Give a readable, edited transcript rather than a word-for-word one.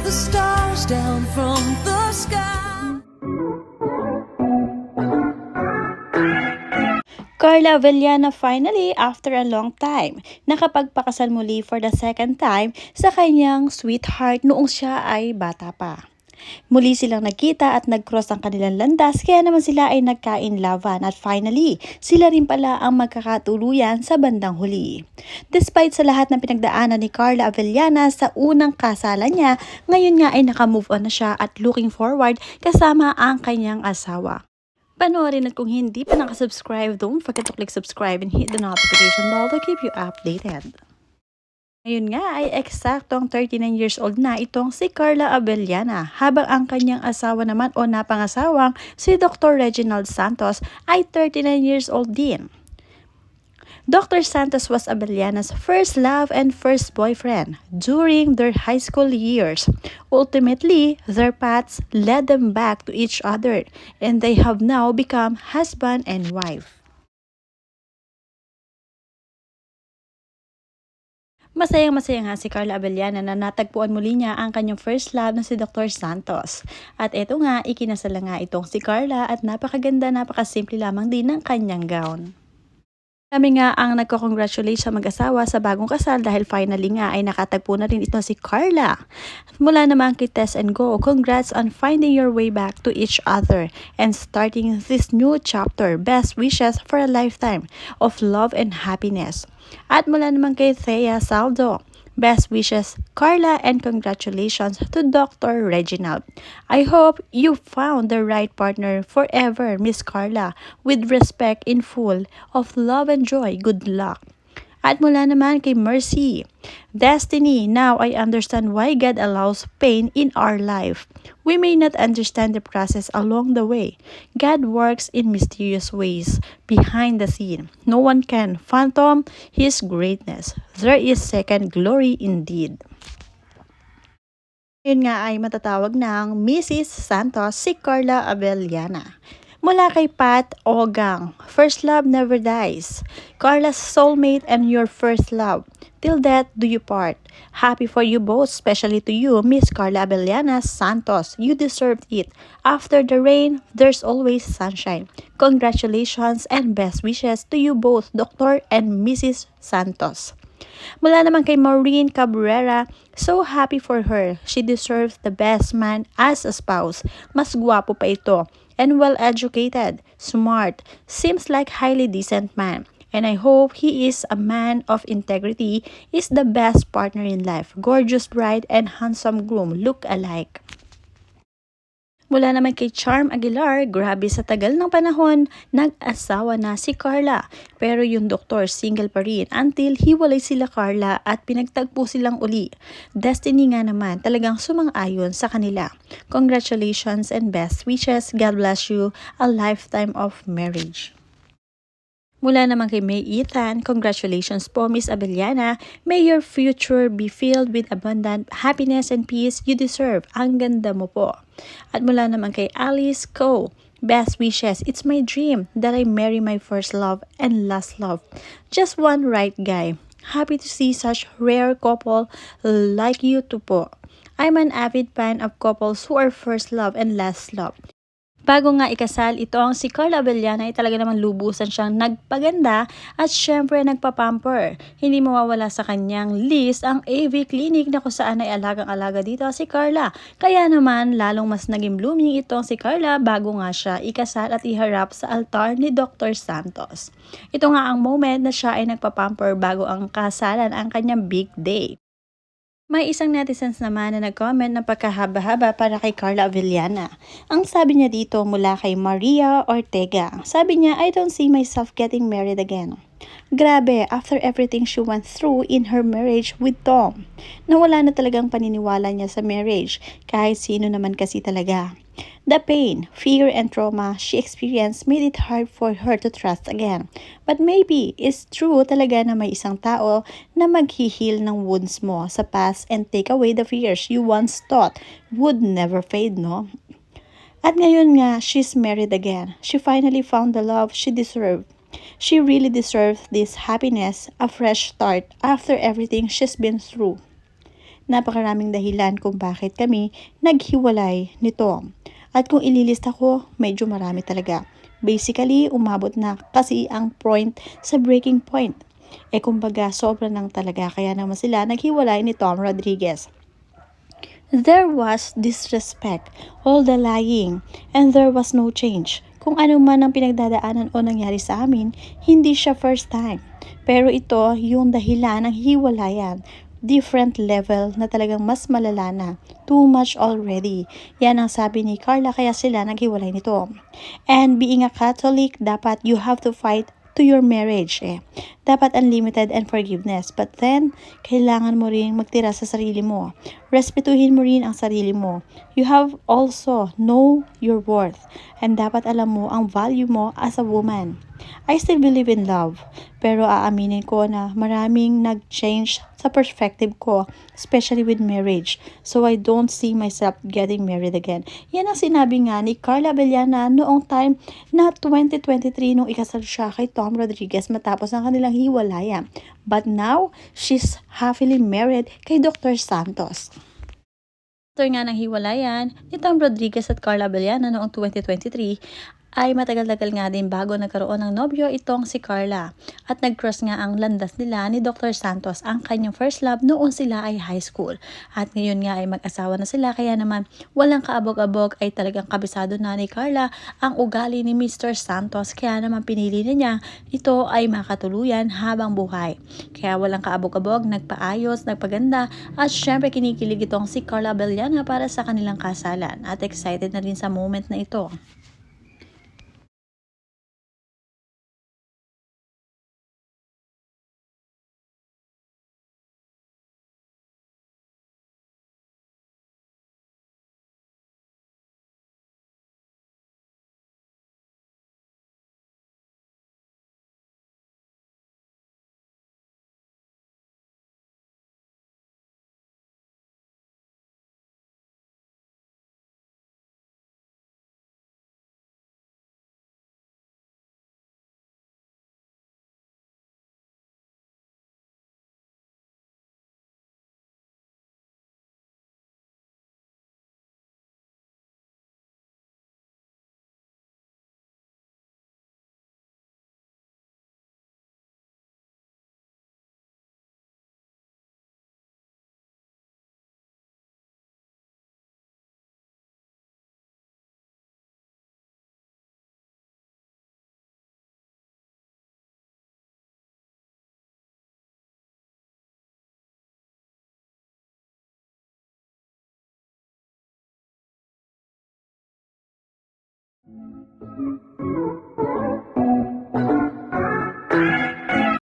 the stars down from the sky. Carla Avellana finally, after a long time, nakapagpakasal muli for the second time sa kanyang sweetheart noong siya ay bata pa. Muli silang nagkita at nag-cross ang kanilang landas kaya naman sila ay nagkainlavan at finally, sila rin pala ang magkakatuluyan sa bandang huli. Despite sa lahat ng pinagdaanan ni Carla Avellana sa unang kasalan niya, ngayon nga ay nakamove on na siya at looking forward kasama ang kanyang asawa. Panoorin at kung hindi pa nakasubscribe, don't forget to click subscribe and hit the notification bell to keep you updated. Ngayon nga ay eksaktong 39 years old na itong si Carla Avellana, habang ang kanyang asawa naman o napangasawang si Dr. Reginald Santos ay 39 years old din. Dr. Santos was Avellana's first love and first boyfriend during their high school years. Ultimately, their paths led them back to each other and they have now become husband and wife. Masayang-masaya nga si Carla Avellana na natagpuan muli niya ang kanyang first love na si Dr. Santos. At eto nga, ikinasala nga itong si Carla at napakaganda, napakasimple lamang din ng kanyang gown. Kami nga ang nagko-congratulate sa mag-asawa sa bagong kasal dahil finally nga ay nakatagpo na rin ito si Carla. Mula naman kay Tess and Go, congrats on finding your way back to each other and starting this new chapter. Best wishes for a lifetime of love and happiness. At mula naman kay Thea Saldo, best wishes, Carla, and congratulations to Dr. Reginald. I hope you found the right partner forever, Miss Carla. With respect in full of love and joy, good luck. At mula naman kay Mercy, Destiny, now I understand why God allows pain in our life. We may not understand the process along the way. God works in mysterious ways behind the scene. No one can fathom His greatness. There is second glory indeed. Yun nga ay matatawag ng Mrs. Santos si Carla Avellana. Mula kay Pat Ogang, first love never dies. Carla's soulmate and your first love. Till death do you part. Happy for you both, especially to you, Miss Carla Avellana Santos. You deserved it. After the rain, there's always sunshine. Congratulations and best wishes to you both, Dr. and Mrs. Santos. Mula naman kay Maureen Cabrera, so happy for her. She deserves the best man as a spouse. Mas guwapo pa ito. And well-educated, smart, seems like highly decent man. And I hope he is a man of integrity, is the best partner in life. Gorgeous bride and handsome groom look alike. Mula naman kay Charm Aguilar, grabe sa tagal ng panahon, nag-asawa na si Carla. Pero yung doktor single pa rin until hiwalay sila Carla at pinagtagpo silang uli. Destiny nga naman talagang sumang-ayon sa kanila. Congratulations and best wishes. God bless you. A lifetime of marriage. Mula naman kay May Ethan, congratulations po Miss Avellana. May your future be filled with abundant happiness and peace you deserve. Ang ganda mo po. At mula naman kay Alice Co, best wishes. It's my dream that I marry my first love and last love. Just one right guy. Happy to see such rare couple like you two po. I'm an avid fan of couples who are first love and last love. Bago nga ikasal, ito ang si Carla Avellana ay talaga naman lubusan siyang nagpaganda at syempre nagpapamper. Hindi mawawala sa kanyang list ang AV Clinic na kung saan ay alagang-alaga dito si Carla. Kaya naman lalong mas naging blooming itong si Carla bago nga siya ikasal at iharap sa altar ni Dr. Santos. Ito nga ang moment na siya ay nagpapamper bago ang kasalan, ang kanyang big day. May isang netizens naman na nag-comment ng pagkahaba-haba para kay Carla Avellana. Ang sabi niya dito mula kay Maria Ortega. Sabi niya, I don't see myself getting married again. Grabe, after everything she went through in her marriage with Tom. Nawala na talagang paniniwala niya sa marriage, kahit sino naman kasi talaga. The pain, fear, and trauma she experienced made it hard for her to trust again. But maybe it's true talaga na may isang tao na maghihil ng wounds mo sa past and take away the fears you once thought would never fade, no? At ngayon nga, she's married again. She finally found the love she deserved. She really deserves this happiness, a fresh start after everything she's been through. Napakaraming dahilan kung bakit kami naghiwalay ni Tom. At kung ililista ko, medyo marami talaga. Basically, umabot na kasi ang point sa breaking point. Kumbaga, sobra nang talaga. Kaya naman sila naghiwalay ni Tom Rodriguez. There was disrespect, all the lying, and there was no change. Kung ano man ang pinagdadaanan o nangyari sa amin, hindi siya first time. Pero ito yung dahilan ng hiwalayan. Different level na talagang mas malala na. Too much already. Yan ang sabi ni Carla kaya sila naghiwalay nito. And being a Catholic, dapat you have to fight to your marriage Dapat unlimited and forgiveness. But then, kailangan mo rin magtira sa sarili mo. Respetuhin mo rin ang sarili mo. You have also know your worth. And dapat alam mo ang value mo as a woman. I still believe in love. Pero aaminin ko na maraming nag-change sa perspective ko, especially with marriage. So I don't see myself getting married again. Yan ang sinabi nga ni Carla Abellana noong time na 2023 nung ikasal siya kay Tom Rodriguez matapos ang kanilang hiwalayan. But now, she's happily married kay Dr. Santos. After nga ng hiwalayan ni Tom Rodriguez at Carla Abellana noong 2023, ay matagal-tagal nga din bago nagkaroon ng nobyo itong si Carla. At nag-cross nga ang landas nila ni Dr. Santos, ang kanyang first love noon sila ay high school. At ngayon nga ay mag-asawa na sila kaya naman walang kaabog-abog ay talagang kabisado na ni Carla ang ugali ni Mr. Santos. Kaya naman pinili na niya ito ay makatuluyan habang buhay. Kaya walang kaabog-abog, nagpaayos, nagpaganda at syempre kinikilig itong si Carla Abellana para sa kanilang kasalan. At excited na rin sa moment na ito.